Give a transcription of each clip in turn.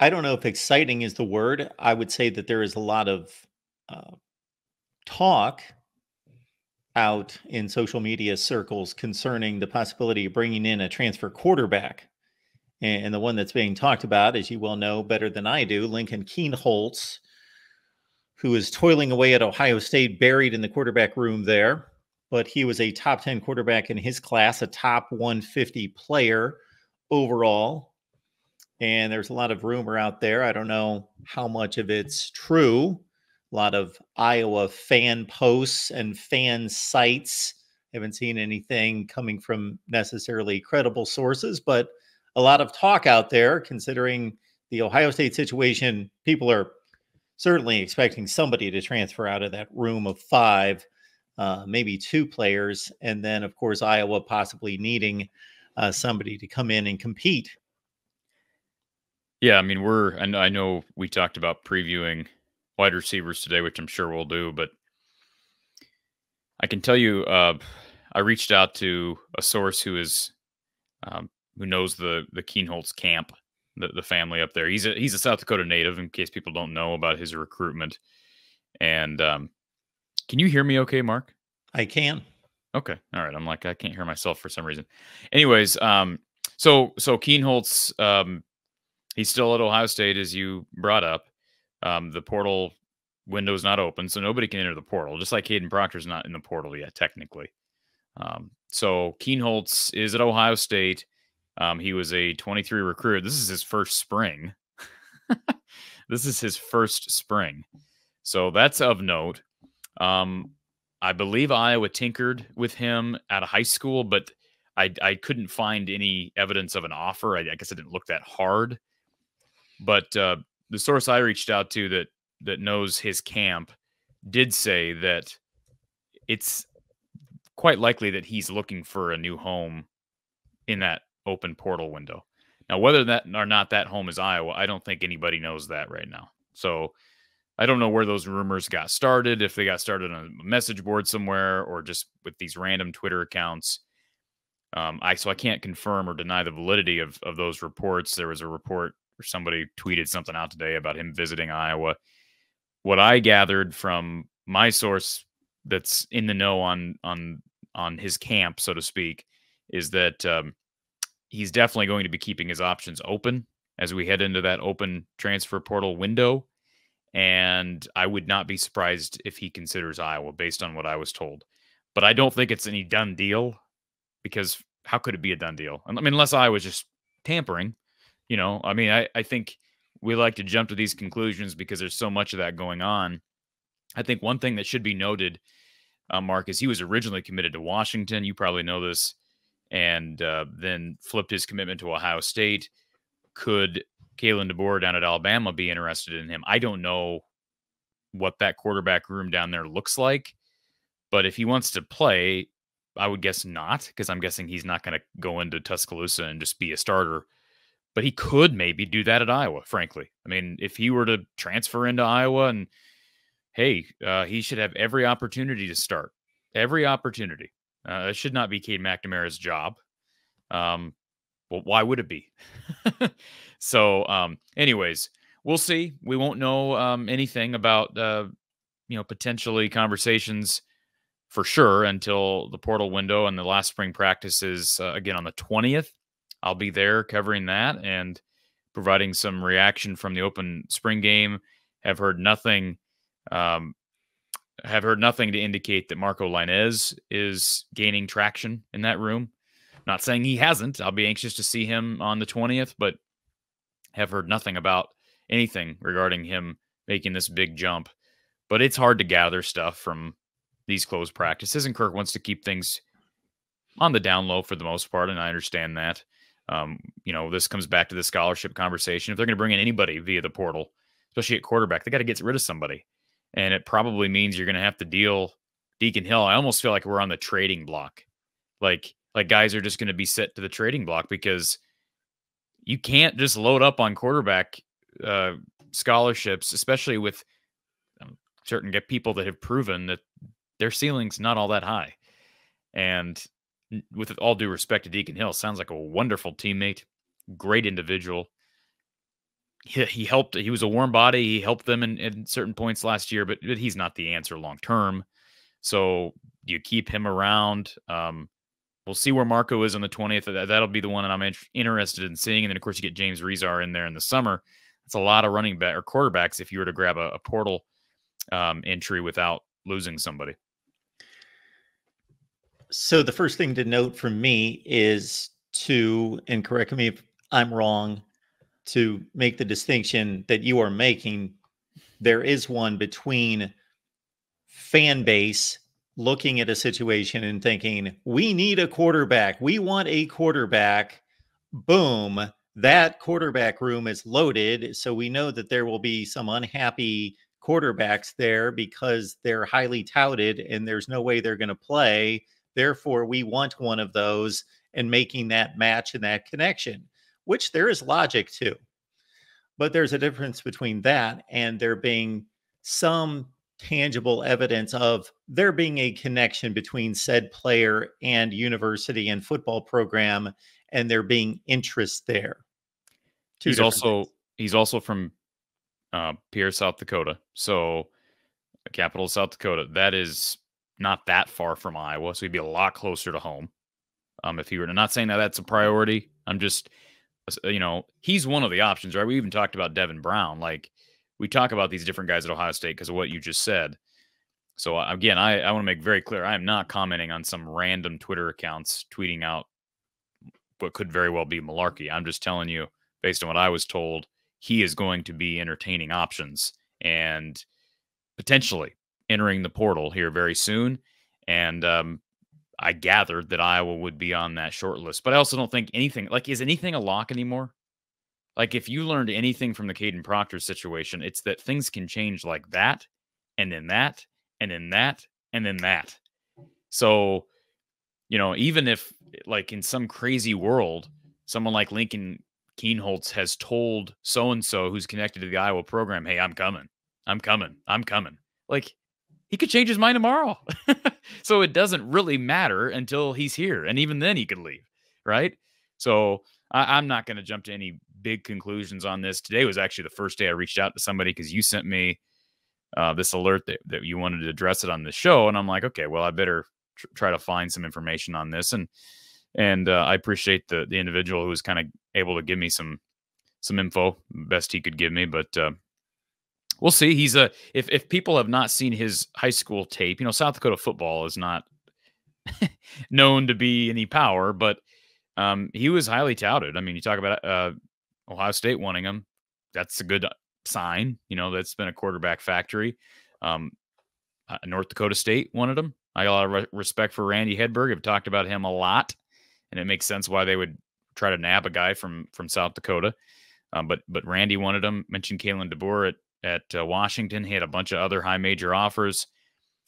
I don't know if exciting is the word. I would say that there is a lot of uh, talk out in social media circles concerning the possibility of bringing in a transfer quarterback. And the one that's being talked about, as you well know better than I do, Lincoln Kienholz, who is toiling away at Ohio State, buried in the quarterback room there. But he was a top 10 quarterback in his class, a top 150 player overall. And there's a lot of rumor out there. I don't know how much of it's true. A lot of Iowa fan posts and fan sites. Haven't seen anything coming from necessarily credible sources, but a lot of talk out there considering the Ohio State situation. People are certainly expecting somebody to transfer out of that room of five, maybe two players. And then, of course, Iowa possibly needing somebody to come in and compete. Yeah, I mean, I know we talked about previewing wide receivers today, which I'm sure we'll do, but I can tell you, I reached out to a source who knows the Kienholz camp, the family up there. He's a South Dakota native, in case people don't know about his recruitment. And can you hear me okay, Mark? I can. Okay. All right. I'm like, I can't hear myself for some reason. Anyways, so Kienholz, he's still at Ohio State, as you brought up. The portal window is not open, so nobody can enter the portal, just like Caden Proctor's not in the portal yet, technically. So Kienholz is at Ohio State. He was a 23 recruit. This is his first spring. This is his first spring. So that's of note. I believe Iowa tinkered with him out of high school, but I couldn't find any evidence of an offer. I guess I didn't look that hard. But the source I reached out to that knows his camp did say that it's quite likely that he's looking for a new home in that open portal window. Now, whether that or not that home is Iowa, I don't think anybody knows that right now. So I don't know where those rumors got started, if they got started on a message board somewhere or just with these random Twitter accounts. So I can't confirm or deny the validity of those reports. There was a report or somebody tweeted something out today about him visiting Iowa. What I gathered from my source that's in the know on his camp, so to speak, is that he's definitely going to be keeping his options open as we head into that open transfer portal window. And I would not be surprised if he considers Iowa based on what I was told. But I don't think it's any done deal, because how could it be a done deal? I mean, unless Iowa's just tampering, I mean, I think we like to jump to these conclusions because there's so much of that going on. I think one thing that should be noted, Mark, is he was originally committed to Washington. You probably know this. And then flipped his commitment to Ohio State. Could Kalen DeBoer down at Alabama be interested in him? I don't know what that quarterback room down there looks like, but if he wants to play, I would guess not, because I'm guessing he's not going to go into Tuscaloosa and just be a starter. But he could maybe do that at Iowa, frankly. I mean, if he were to transfer into Iowa, and hey, he should have every opportunity to start. Every opportunity. It should not be Cade McNamara's job. Well, why would it be? So, anyways, we'll see. We won't know anything about, potentially conversations for sure until the portal window and the last spring practices again on the 20th. I'll be there covering that and providing some reaction from the open spring game. Have heard nothing to indicate that Marco Lainez is gaining traction in that room. Not saying he hasn't. I'll be anxious to see him on the 20th, but have heard nothing about anything regarding him making this big jump. But it's hard to gather stuff from these closed practices, and Kirk wants to keep things on the down low for the most part, and I understand that. This comes back to the scholarship conversation. If they're going to bring in anybody via the portal, especially at quarterback, they got to get rid of somebody. And it probably means you're going to have to deal Deacon Hill. I almost feel like we're on the trading block. Like guys are just going to be set to the trading block, because you can't just load up on quarterback scholarships, especially with certain people that have proven that their ceiling's not all that high. And with all due respect to Deacon Hill, sounds like a wonderful teammate, great individual. he helped. He was a warm body. He helped them in certain points last year, but he's not the answer long term. So you keep him around. We'll see where Marco is on the 20th. That'll be the one that I'm interested in seeing. And then, of course, you get James Rezar in there in the summer. That's a lot of running back or quarterbacks if you were to grab a portal entry without losing somebody. So the first thing to note from me is to, and correct me if I'm wrong, to make the distinction that you are making. There is one between fan base looking at a situation and thinking, we need a quarterback. We want a quarterback. Boom. That quarterback room is loaded. So we know that there will be some unhappy quarterbacks there because they're highly touted and there's no way they're going to play. Therefore, we want one of those, and making that match and that connection, which there is logic to. But there's a difference between that and there being some tangible evidence of there being a connection between said player and university and football program, and there being interest there. He's also from Pierre, South Dakota. So capital of South Dakota. That is not that far from Iowa, so he'd be a lot closer to home. If he were to, not saying that that's a priority. I'm just, he's one of the options, right? We even talked about Devin Brown. Like, we talk about these different guys at Ohio State because of what you just said. So again, I want to make very clear, I am not commenting on some random Twitter accounts tweeting out what could very well be malarkey. I'm just telling you, based on what I was told, he is going to be entertaining options and potentially entering the portal here very soon. And I gathered that Iowa would be on that short list. But I also don't think anything, like, is anything a lock anymore? Like, if you learned anything from the Caden Proctor situation, it's that things can change like that, and then that, and then that, and then that. So, even if, like, in some crazy world, someone like Lincoln Kienholz has told so-and-so who's connected to the Iowa program, hey, I'm coming. Like, he could change his mind tomorrow. So it doesn't really matter until he's here. And even then he could leave, right? So I'm not going to jump to any big conclusions on this. Today was actually the first day I reached out to somebody because you sent me this alert that you wanted to address it on the show. And I'm like, okay, well, I better try to find some information on this. And I appreciate the individual who was kind of able to give me some info, best he could give me. But we'll see. He's if people have not seen his high school tape, South Dakota football is not known to be any power, but he was highly touted. I mean, you talk about Ohio State wanting him. That's a good sign. That's been a quarterback factory. North Dakota State wanted him. I got a lot of respect for Randy Hedberg. I've talked about him a lot, and it makes sense why they would try to nab a guy from South Dakota. But Randy wanted him. Mentioned Kalen DeBoer at Washington. He had a bunch of other high major offers.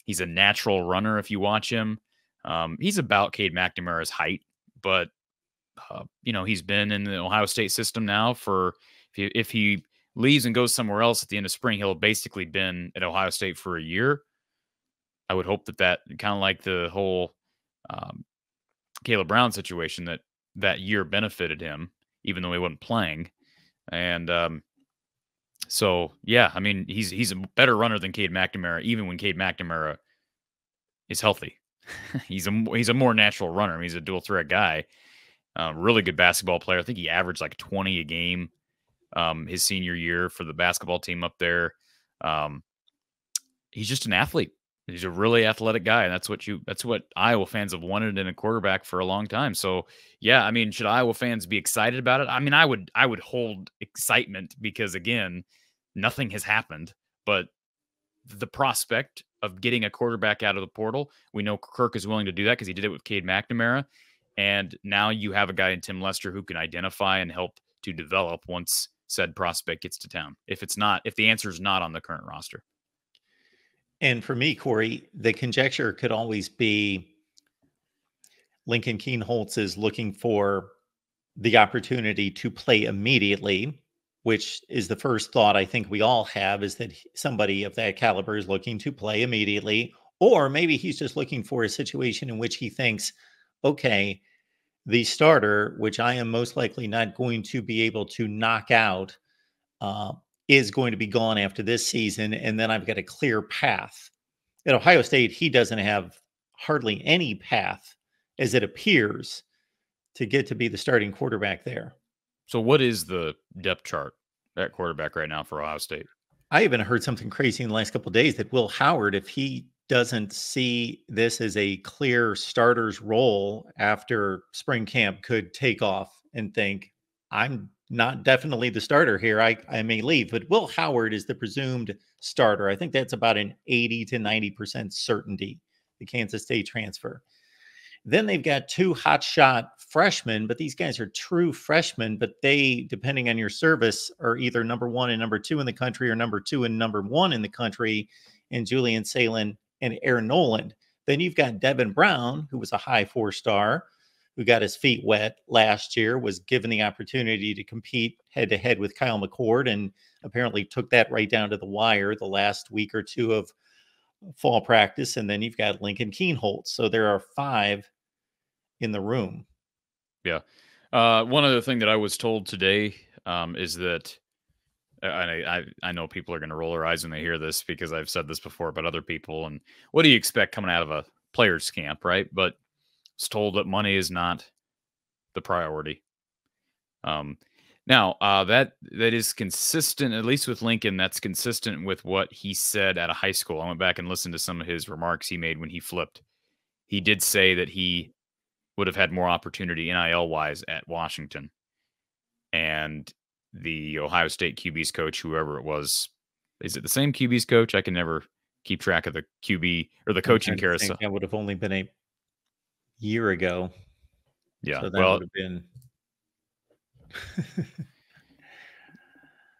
He's a natural runner if you watch him. He's about Cade McNamara's height, but he's been in the Ohio State system now for, if he leaves and goes somewhere else at the end of spring, he'll have basically been at Ohio State for a year. I would hope that kind of like the whole Caleb Brown situation, that year benefited him, even though he wasn't playing. And so, yeah, I mean, he's a better runner than Cade McNamara, even when Cade McNamara is healthy. he's a more natural runner. I mean, he's a dual threat guy. Really good basketball player. I think he averaged like 20 a game his senior year for the basketball team up there. He's just an athlete. He's a really athletic guy, and that's what Iowa fans have wanted in a quarterback for a long time. So, yeah, I mean, should Iowa fans be excited about it? I mean, I would hold excitement because, again, nothing has happened. But the prospect of getting a quarterback out of the portal, we know Kirk is willing to do that because he did it with Cade McNamara. And now you have a guy in Tim Lester who can identify and help to develop once said prospect gets to town. If the answer is not on the current roster. And for me, Corey, the conjecture could always be Lincoln Kienholz is looking for the opportunity to play immediately, which is the first thought I think we all have, is that somebody of that caliber is looking to play immediately. Or maybe he's just looking for a situation in which he thinks, okay, the starter, which I am most likely not going to be able to knock out uh, is going to be gone after this season, and then I've got a clear path. At Ohio State, he doesn't have hardly any path, as it appears, to get to be the starting quarterback there. So what is the depth chart at quarterback right now for Ohio State? I even heard something crazy in the last couple of days that Will Howard, if he doesn't see this as a clear starter's role after spring camp, could take off and think, I'm not definitely the starter here. I may leave. But Will Howard is the presumed starter. I think that's about an 80 to 90% certainty, the Kansas State transfer. Then they've got two hotshot freshmen, but these guys are true freshmen. But they, depending on your service, are either number one and number two in the country or number two and number one in the country, and Julian Salen and Aaron Noland. Then you've got Devin Brown, who was a high 4-star, who got his feet wet last year, was given the opportunity to compete head to head with Kyle McCord, and apparently took that right down to the wire the last week or two of fall practice. And then you've got Lincoln Kienholz. So there are 5 in the room. Yeah. One other thing that I was told today is that I know people are going to roll their eyes when they hear this because I've said this before about other people. And what do you expect coming out of a players camp, right? But it's told that money is not the priority. Now that is consistent, at least with Lincoln. That's consistent with what he said at a high school. I went back and listened to some of his remarks he made when he flipped. He did say that he would have had more opportunity NIL-wise at Washington. And the Ohio State QB's coach, whoever it was, is it the same QB's coach? I can never keep track of the QB or the coaching carousel. That would have only been a year ago. Yeah, so that would have been.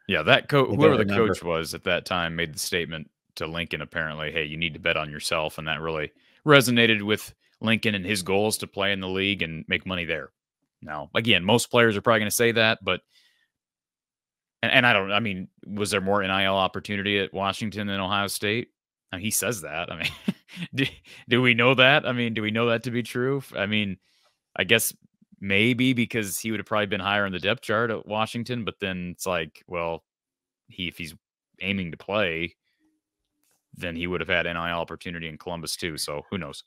Yeah, that whoever the coach was at that time made the statement to Lincoln, apparently, hey, you need to bet on yourself. And that really resonated with Lincoln and his goals to play in the league and make money there. Now, again, most players are probably going to say that, but I mean, was there more NIL opportunity at Washington than Ohio State? I mean, he says that. I mean, do we know that? I mean, do we know that to be true? I mean, I guess maybe because he would have probably been higher in the depth chart at Washington, but then it's like, well, if he's aiming to play, then he would have had NIL opportunity in Columbus too. So who knows?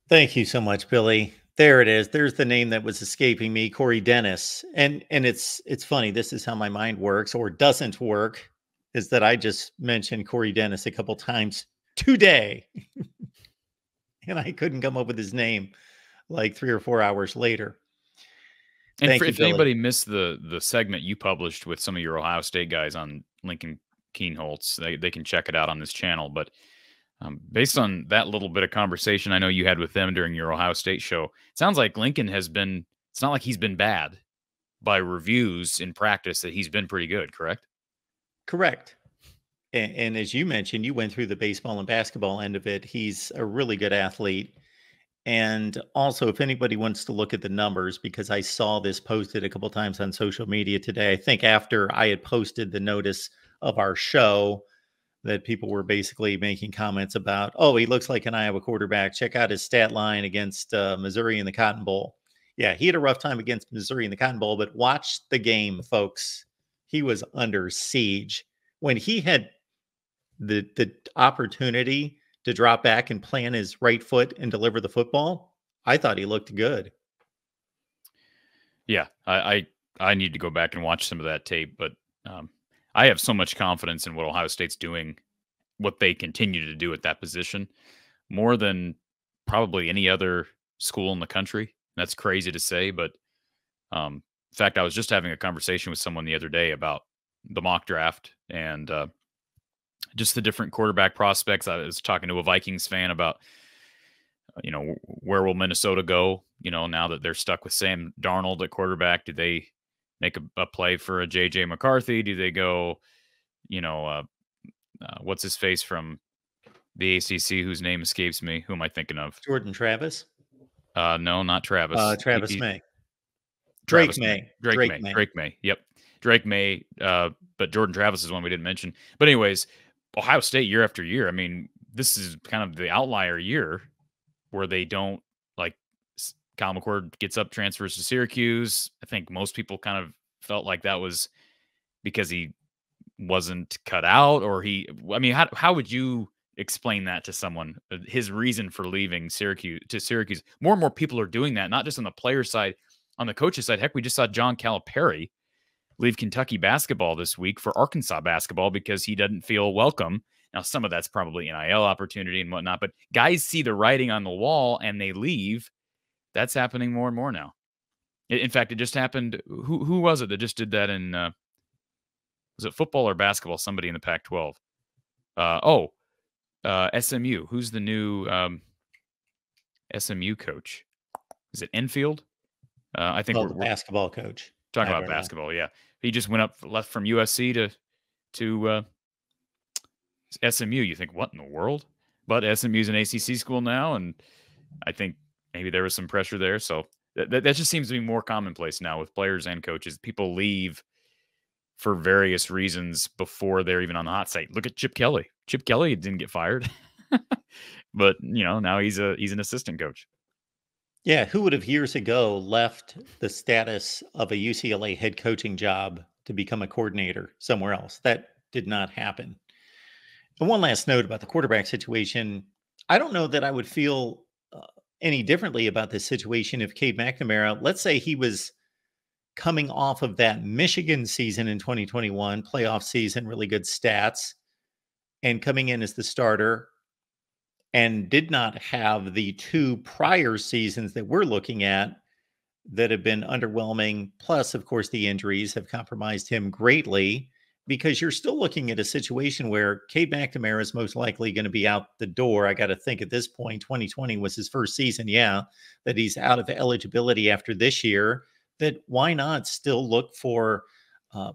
Thank you so much, Billy. There it is. There's the name that was escaping me, Corey Dennis. And it's funny. This is how my mind works, or doesn't work, is that I just mentioned Corey Dennis a couple times today. And I couldn't come up with his name like 3 or 4 hours later. And if anybody missed the segment you published with some of your Ohio State guys on Lincoln Kienholz, they can check it out on this channel. But based on that little bit of conversation I know you had with them during your Ohio State show, it sounds like Lincoln has been, it's not like he's been bad. By reviews in practice, that he's been pretty good, correct? Correct. And as you mentioned, you went through the baseball and basketball end of it. He's a really good athlete. And also, if anybody wants to look at the numbers, because I saw this posted a couple times on social media today, I think after I had posted the notice of our show, that people were basically making comments about, oh, he looks like an Iowa quarterback. Check out his stat line against Missouri in the Cotton Bowl. Yeah, he had a rough time against Missouri in the Cotton Bowl, but watch the game, folks. He was under siege. When he had the opportunity to drop back and plant his right foot and deliver the football, I thought he looked good. Yeah, I need to go back and watch some of that tape, but I have so much confidence in what Ohio State's doing, what they continue to do at that position, more than probably any other school in the country. That's crazy to say, but in fact, I was just having a conversation with someone the other day about the mock draft and just the different quarterback prospects. I was talking to a Vikings fan about, where will Minnesota go? Now that they're stuck with Sam Darnold at quarterback, do they make a play for a JJ McCarthy? Do they go, what's his face from the ACC whose name escapes me? Who am I thinking of? Jordan Travis? No, not Travis. Travis May. Drake May. Yep. Drake May. But Jordan Travis is one we didn't mention. But anyways, Ohio State year after year. I mean, this is kind of the outlier year where they don't, like, Kyle McCord gets up, transfers to Syracuse. I think most people kind of felt like that was because he wasn't cut out, or I mean, how would you explain that to someone? His reason for leaving Syracuse. More and more people are doing that, not just on the player side, on the coach's side. Heck, we just saw John Calipari leave Kentucky basketball this week for Arkansas basketball because he doesn't feel welcome. Now, some of that's probably NIL opportunity and whatnot, but guys see the writing on the wall and they leave. That's happening more and more now. In fact, it just happened. Who was it that just did that in, was it football or basketball? Somebody in the Pac-12. SMU. Who's the new SMU coach? Is it Enfield? I think we're the basketball coach. Talking about basketball, yeah. He just left from USC to SMU. You think, what in the world? But SMU's an ACC school now, and I think maybe there was some pressure there. So that just seems to be more commonplace now with players and coaches. People leave for various reasons before they're even on the hot seat. Look at Chip Kelly. Chip Kelly didn't get fired, but now he's an assistant coach. Yeah, who would have years ago left the status of a UCLA head coaching job to become a coordinator somewhere else? That did not happen. And one last note about the quarterback situation. I don't know that I would feel any differently about this situation if Cade McNamara, let's say he was coming off of that Michigan season in 2021, playoff season, really good stats, and coming in as the starter, and did not have the 2 prior seasons that we're looking at that have been underwhelming. Plus, of course, the injuries have compromised him greatly, because you're still looking at a situation where Cade McNamara is most likely going to be out the door. I got to think at this point, 2020 was his first season. Yeah, that he's out of eligibility after this year. That why not still look for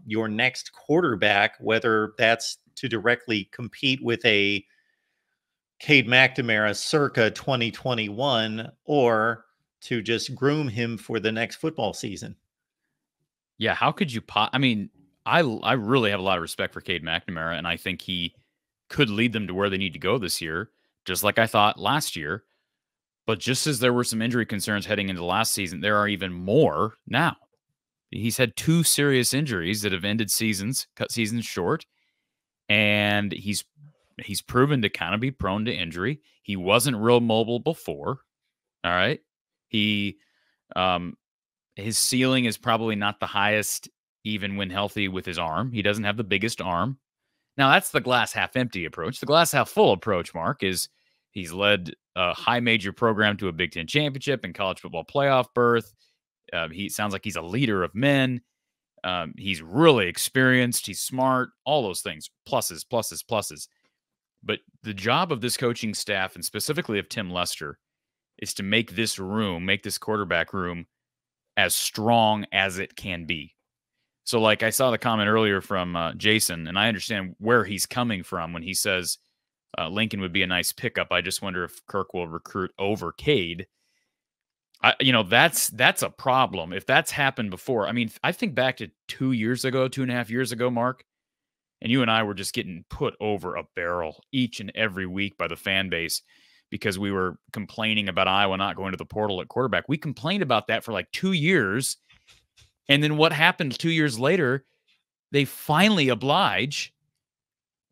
your next quarterback, whether that's to directly compete with a Cade McNamara circa 2021, or to just groom him for the next football season. Yeah, how could you I mean, I really have a lot of respect for Cade McNamara, and I think he could lead them to where they need to go this year, just like I thought last year. But just as there were some injury concerns heading into last season, there are even more now. He's had 2 serious injuries that have ended seasons, cut seasons short, and he's proven to kind of be prone to injury. He wasn't real mobile before. All right. His ceiling is probably not the highest, even when healthy with his arm. He doesn't have the biggest arm. Now, that's the glass half empty approach. The glass half full approach, Mark, is he's led a high major program to a Big Ten championship and college football playoff berth. He sounds like he's a leader of men. He's really experienced. He's smart. All those things. Pluses, pluses, pluses. But the job of this coaching staff, and specifically of Tim Lester, is to make this quarterback room as strong as it can be. So, like, I saw the comment earlier from Jason, and I understand where he's coming from when he says Lincoln would be a nice pickup. I just wonder if Kirk will recruit over Cade. That's a problem. If that's happened before, I mean, I think back to 2.5 years ago, Mark, and you and I were just getting put over a barrel each and every week by the fan base because we were complaining about Iowa not going to the portal at quarterback. We complained about that for like 2 years. And then what happened 2 years later, they finally oblige.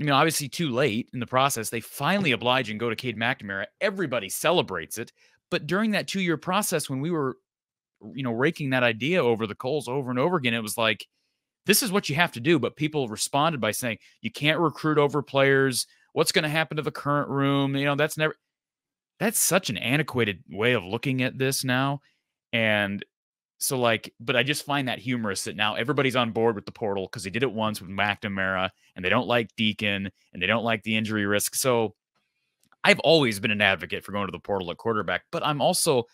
Obviously too late in the process. They finally oblige and go to Cade McNamara. Everybody celebrates it. But during that 2-year process, when we were, raking that idea over the coals over and over again, it was like, this is what you have to do. But people responded by saying, you can't recruit over players. What's going to happen to the current room? That's such an antiquated way of looking at this now. And so but I just find that humorous that now everybody's on board with the portal because they did it once with McNamara, and they don't like Deacon, and they don't like the injury risk. So I've always been an advocate for going to the portal at quarterback, but I also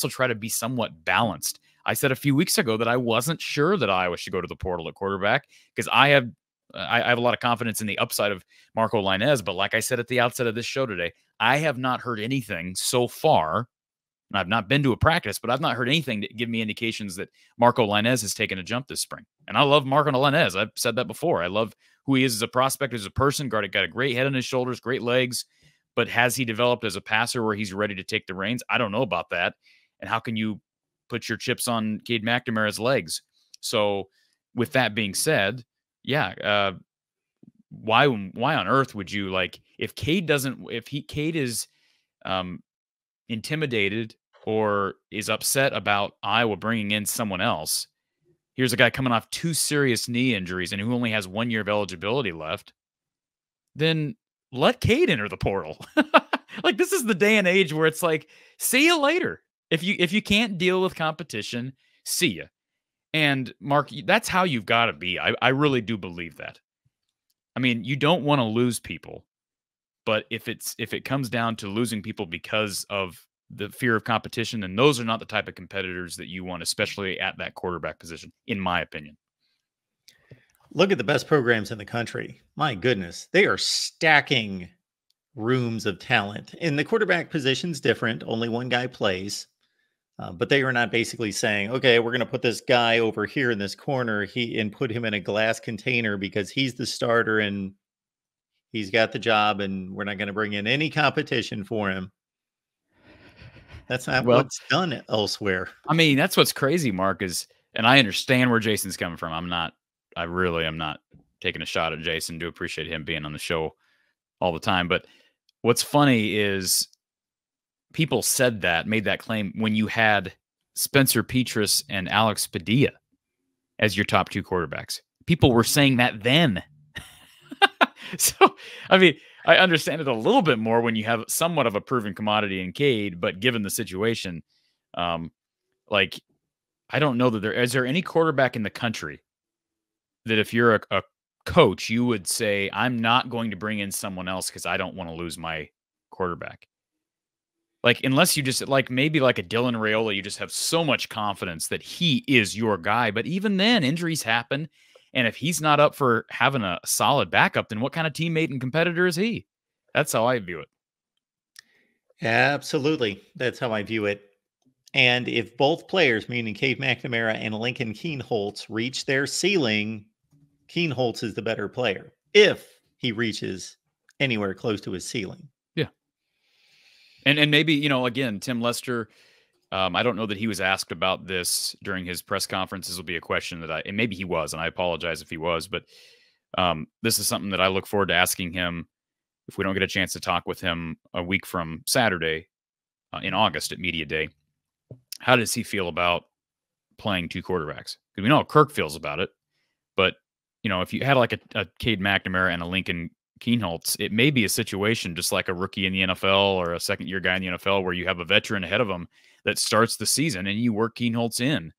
try to be somewhat balanced. I said a few weeks ago that I wasn't sure that Iowa should go to the portal at quarterback because I have a lot of confidence in the upside of Marco Lainez. But like I said at the outset of this show today, I have not heard anything so far. And I've not been to a practice, but I've not heard anything that give me indications that Marco Lainez has taken a jump this spring. And I love Marco Lainez. I've said that before. I love who he is as a prospect, as a person. Got a great head on his shoulders, great legs. But has he developed as a passer where he's ready to take the reins? I don't know about that. And how can you put your chips on Cade McNamara's legs? So with that being said, yeah, why on earth would you, like, if Cade is intimidated or is upset about Iowa bringing in someone else, here's a guy coming off 2 serious knee injuries and who only has 1 year of eligibility left, then let Cade enter the portal. Like, this is the day and age where it's like, see you later. If you can't deal with competition, see ya. And Mark, that's how you've got to be. I really do believe that. I mean, you don't want to lose people, but if it comes down to losing people because of the fear of competition, then those are not the type of competitors that you want, especially at that quarterback position, in my opinion. Look at the best programs in the country. My goodness, they are stacking rooms of talent. And the quarterback position's different. Only one guy plays. But they are not basically saying, okay, we're going to put this guy over here in this corner and put him in a glass container because he's the starter and he's got the job and we're not going to bring in any competition for him. That's not what's done elsewhere. I mean, that's what's crazy, Mark, and I understand where Jason's coming from. I really am not taking a shot at Jason. Do appreciate him being on the show all the time. But what's funny is people made that claim when you had Spencer Petras and Alex Padilla as your top 2 quarterbacks. People were saying that then. So, I mean, I understand it a little bit more when you have somewhat of a proven commodity in Cade, but given the situation, like, I don't know that is there any quarterback in the country that if you're a coach, you would say, I'm not going to bring in someone else because I don't want to lose my quarterback. Like, unless you just, like, maybe like a Dylan Raiola, you just have so much confidence that he is your guy. But even then, injuries happen. And if he's not up for having a solid backup, then what kind of teammate and competitor is he? That's how I view it. Absolutely. That's how I view it. And if both players, meaning Cade McNamara and Lincoln Kienholz, reach their ceiling, Kienholz is the better player if he reaches anywhere close to his ceiling. Yeah. And maybe, again, Tim Lester, I don't know that he was asked about this during his press conference. This will be a question that and maybe he was, and I apologize if he was, but this is something that I look forward to asking him if we don't get a chance to talk with him a week from Saturday in August at Media Day. How does he feel about playing 2 quarterbacks? Because we know how Kirk feels about it, but if you had like a Cade McNamara and a Lincoln Kienholz, it may be a situation just like a rookie in the NFL or a second-year guy in the NFL where you have a veteran ahead of him that starts the season and you work Kienholz in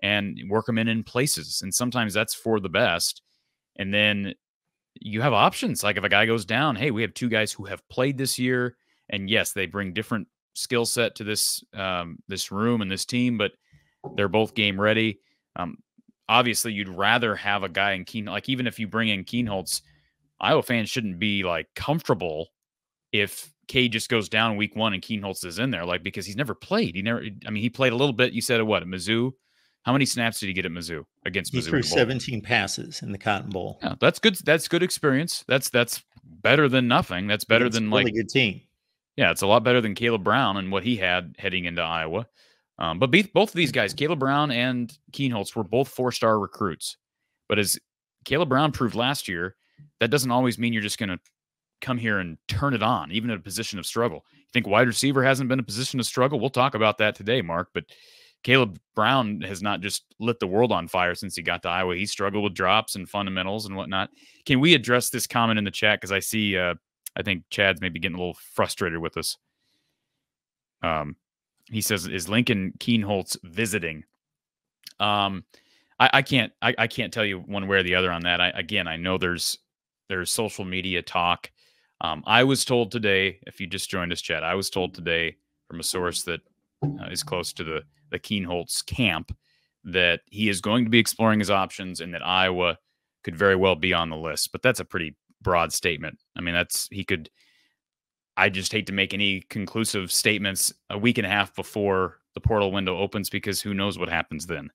and work him in places. And sometimes that's for the best. And then you have options. Like if a guy goes down, hey, we have 2 guys who have played this year. And yes, they bring different skill set to this room and this team, but they're both game ready. Obviously, you'd rather have a guy in Kienholz. Like even if you bring in Kienholz, Iowa fans shouldn't be like comfortable if Cade just goes down week 1 and Kienholz is in there, like, because he's never played. He played a little bit. You said at what, at Mizzou? How many snaps did he get at Mizzou against Mizzou? He threw 17 passes in the Cotton Bowl. Yeah, that's good. That's good experience. That's better than nothing. That's better than a really good team. Yeah, it's a lot better than Caleb Brown and what he had heading into Iowa. But both of these guys, Caleb Brown and Kienholz, were both 4-star recruits. But as Caleb Brown proved last year, that doesn't always mean you're just going to come here and turn it on, even in a position of struggle. You think wide receiver hasn't been a position of struggle? We'll talk about that today, Mark. But Caleb Brown has not just lit the world on fire since he got to Iowa. He struggled with drops and fundamentals and whatnot. Can we address this comment in the chat? Because I see, I think Chad's maybe getting a little frustrated with us. He says, "Is Lincoln Kienholz visiting?" I can't tell you one way or the other on that. I know there's social media talk. I was told today, if you just joined us, Chad, I was told today from a source that is close to the Kienholz camp that he is going to be exploring his options and that Iowa could very well be on the list. But that's a pretty broad statement. I mean, I just hate to make any conclusive statements a week and a half before the portal window opens, because who knows what happens then.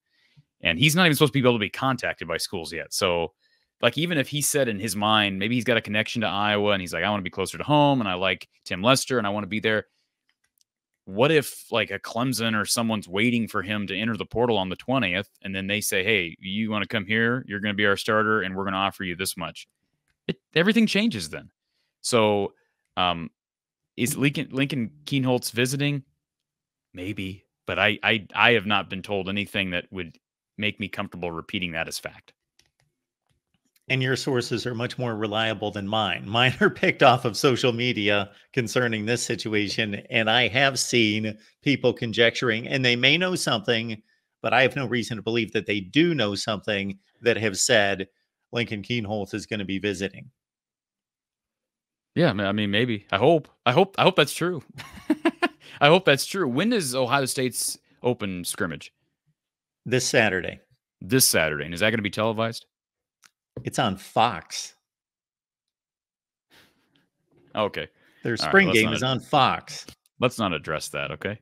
And he's not even supposed to be able to be contacted by schools yet. So, like, even if he said in his mind, maybe he's got a connection to Iowa and he's like, I want to be closer to home and I like Tim Lester and I want to be there. What if like a Clemson or someone's waiting for him to enter the portal on the 20th and then they say, hey, you want to come here? You're going to be our starter and we're going to offer you this much. everything changes then. So, is Lincoln Kienholz visiting? Maybe, but I have not been told anything that would make me comfortable repeating that as fact. And your sources are much more reliable than mine. Mine are picked off of social media concerning this situation, and I have seen people conjecturing, and they may know something, but I have no reason to believe that they do know something, that have said Lincoln Kienholz is going to be visiting Yeah, I mean, maybe. I hope that's true. I hope that's true. When is Ohio State's open scrimmage? this Saturday. This Saturday. And is that going to be televised? It's on Fox. Okay. Their All right. spring game is on Fox. Let's not address that, okay?